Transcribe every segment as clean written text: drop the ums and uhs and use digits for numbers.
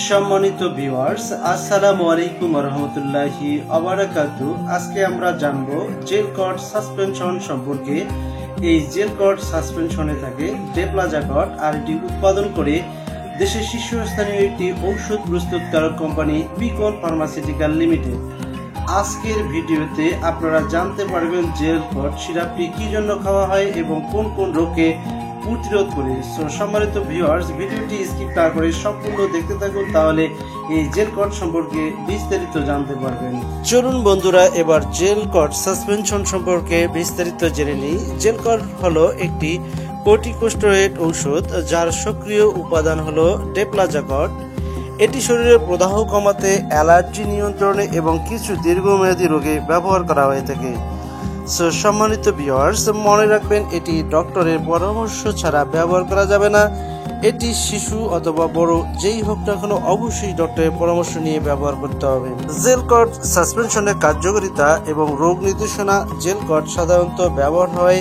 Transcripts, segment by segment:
সম্মানিত ভিউয়ার্স, আসসালামু আলাইকুম ওয়া রাহমাতুল্লাহি ওয়া বারাকাতুহু। আজকে আমরা জানবো জেল কট সাসপেনশন সম্পর্কে। এই জেল কট সাসপেনশনে থাকে ডেপ্লাজাকট, আর এটি উৎপাদন করে দেশের শীর্ষস্থানীয় একটি ঔষধ প্রস্তুতকারক কোম্পানি বিকন ফার্মাসিউটিক্যাল লিমিটেড। আজকের ভিডিওতে আপনারা জানতে পারবেন জেল কট সিরাপটি কি জন্য খাওয়া হয় এবং কোন কোন রোগকে প্রতিরোধ করে। সম্মানিত ভিউয়ার্স, ভিডিওটি স্কিপ না করে সম্পূর্ণ দেখতে থাকুন, তাহলে এই জেল কট সম্পর্কে বিস্তারিত জানতে পারবেন। চলুন বন্ধুরা, এবার জেল কট সাসপেনশন সম্পর্কে বিস্তারিত জেনে নিই। জেল কট হলো একটি কর্টিকোস্টেরয়েড ঔষধ, যার সক্রিয় উপাদান হলো ডেপ্লাজাকট। এটি শরীরের প্রদাহ কমাতে, অ্যালার্জি নিয়ন্ত্রণে এবং কিছু দীর্ঘমেয়াদী রোগে ব্যবহার করা হয়ে থাকে। সম্মানিত ভিউয়ার্স, মনে রাখবেন এটি ডক্টরের পরামর্শ ছাড়া ব্যবহার করা যাবে না। এটি শিশু অথবা বড় যেই হোক না কেন অবশ্যই ডক্টরের পরামর্শ নিয়ে ব্যবহার করতে হবে। জেল কট সাসপেনশনের কার্যকারিতা এবং রোগ নির্দেশনা। জেল কট সাধারণত ব্যবহার হয়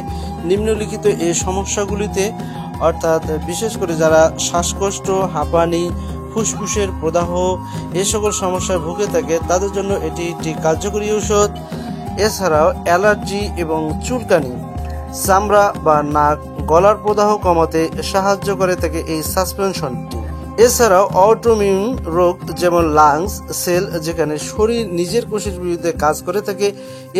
নিম্নলিখিত এই সমস্যাগুলিতে, অর্থাৎ বিশেষ করে যারা শ্বাসকষ্ট, হাঁপানি, ফুসফুসের প্রদাহ এই সকল সমস্যায় ভুগে থাকে তাদের জন্য এটি একটি কার্যকরী ঔষধ। এছাড়াও অ্যালার্জি এবং চুলকানি, চামড়া বা নাক, গলার প্রদাহ কমাতে সাহায্য করে থাকে এই সাসপেনশনটি। এছাড়াও অটোইমিউন রোগ যেমন লাংস সেল, যেখানে শরীর নিজের কোষের বিরুদ্ধে কাজ করে থাকে,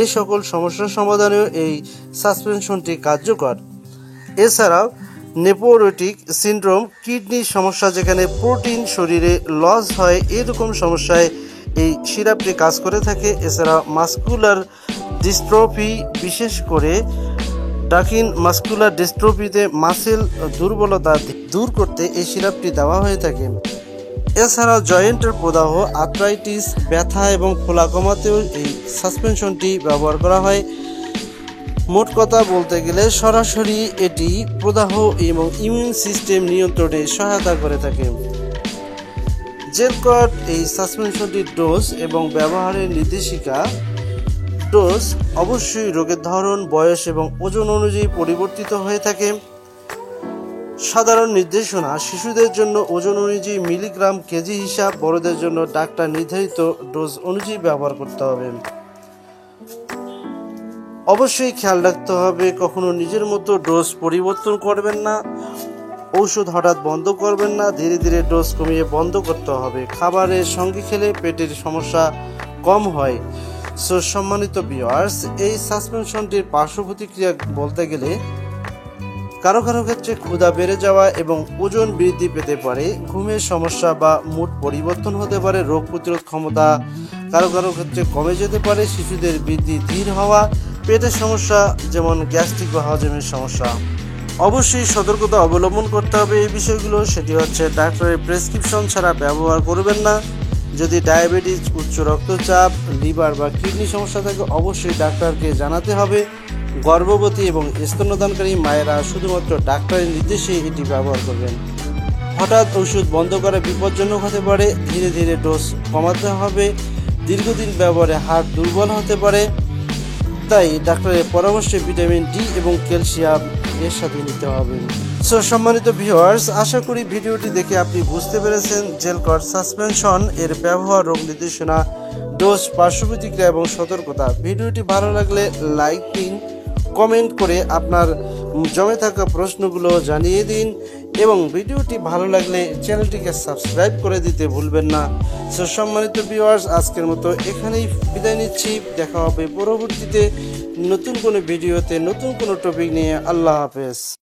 এই সকল সমস্যার সমাধানেও এই সাসপেনশনটি কার্যকর। এছাড়াও নেফ্রোটিক সিনড্রোম, কিডনির সমস্যা, যেখানে প্রোটিন শরীরে লস হয়, এরকম সমস্যায় এই সিরাপটি কাজ করে থাকে। এছাড়া মাসকুলার ডিস্ট্রফি, বিশেষ করে ডাকিন মাসকুলার ডিস্ট্রফিতে মাসেল দুর্বলতা দূর করতে এই সিরাপটি দেওয়া হয়ে থাকে। এছাড়া জয়েন্টের প্রদাহ, আর্থ্রাইটিস, ব্যথা এবং ফোলা কমাতেও এই সাসপেনশনটি ব্যবহার করা হয়। মোট কথা বলতে গেলে সরাসরি এটি প্রদাহ এবং ইমিউন সিস্টেম নিয়ন্ত্রণে সহায়তা করে থাকে। জেল কট এই সাসপেনশনটির ডোজ এবং ব্যবহারের নির্দেশিকা। ডোজ অবশ্যই রোগের ধরন, বয়স এবং ওজন অনুযায়ী পরিবর্তিত হয়ে থাকে। সাধারণ নির্দেশনা: শিশুদের জন্য ওজন অনুযায়ী মিলিগ্রাম কেজি হিসাব, বড়দের জন্য ডাক্তার নির্ধারিত ডোজ অনুযায়ী ব্যবহার করতে হবে। অবশ্যই খেয়াল রাখতে হবে কখনো নিজের মতো ডোজ পরিবর্তন করবেন না। ঔষধ হঠাৎ বন্ধ করবেন না, ধীরে ধীরে ডোজ কমিয়ে বন্ধ করতে হবে। খাবারের সঙ্গে খেলে পেটের সমস্যা কম হয়। সম্মানিত ভিউয়ার্স, এই সাসপেনশনটির পার্শ্ব প্রতিক্রিয়া বলতে গেলে কারো কারো ক্ষেত্রে ক্ষুধা বেড়ে যাওয়া এবং ওজন বৃদ্ধি পেতে পারে, ঘুমের সমস্যা বা মুড পরিবর্তন হতে পারে, রোগ প্রতিরোধ ক্ষমতা কারো কারো ক্ষেত্রে কমে যেতে পারে, শিশুদের বৃদ্ধি ধীর হওয়া, পেটের সমস্যা যেমন গ্যাস্ট্রিক বা হজমের সমস্যা। অবশ্যই সতর্কতা অবলম্বন করতে হবে এই বিষয়গুলো। সেটি হচ্ছে ডাক্তারের প্রেসক্রিপশন ছাড়া ব্যবহার করবেন না। যদি ডায়াবেটিস, উচ্চ রক্তচাপ, লিভার বা কিডনি সমস্যা থাকে অবশ্যই ডাক্তারকে জানাতে হবে। গর্ভবতী এবং স্তন্যদানকারী মায়েরা শুধুমাত্র ডাক্তারের নির্দেশে এটি ব্যবহার করবেন। হঠাৎ ওষুধ বন্ধ করা বিপজ্জনক হতে পারে, ধীরে ধীরে ডোজ কমাতে হবে। দীর্ঘদিন ব্যবহারে হাড় দুর্বল হতে পারে, তাই ডাক্তারের পরামর্শে ভিটামিন ডি এবং ক্যালসিয়াম এর সাথে নিতে হবে। সম্মানিত ভিউয়ার্স, আশা করি ভিডিওটি দেখে আপনি বুঝতে পেরেছেন জেল কট সাসপেনশন এর ব্যবহার, রোগ নির্দেশনা, ডোজ, পার্শ্ব প্রতিক্রিয়া এবং সতর্কতা। ভিডিওটি ভালো লাগলে লাইক দিন, কমেন্ট করে আপনার জমে থাকা প্রশ্নগুলো জানিয়ে দিন এবং ভিডিওটি ভালো লাগলে চ্যানেলটিকে সাবস্ক্রাইব করে দিতে ভুলবেন না। সম্মানিত ভিউয়ার্স, আজকের মতো এখানেই বিদায় নিচ্ছি। দেখা হবে পরবর্তীতে নতুন কোনো ভিডিওতে, নতুন কোনো টপিক নিয়ে। আল্লাহ হাফেজ।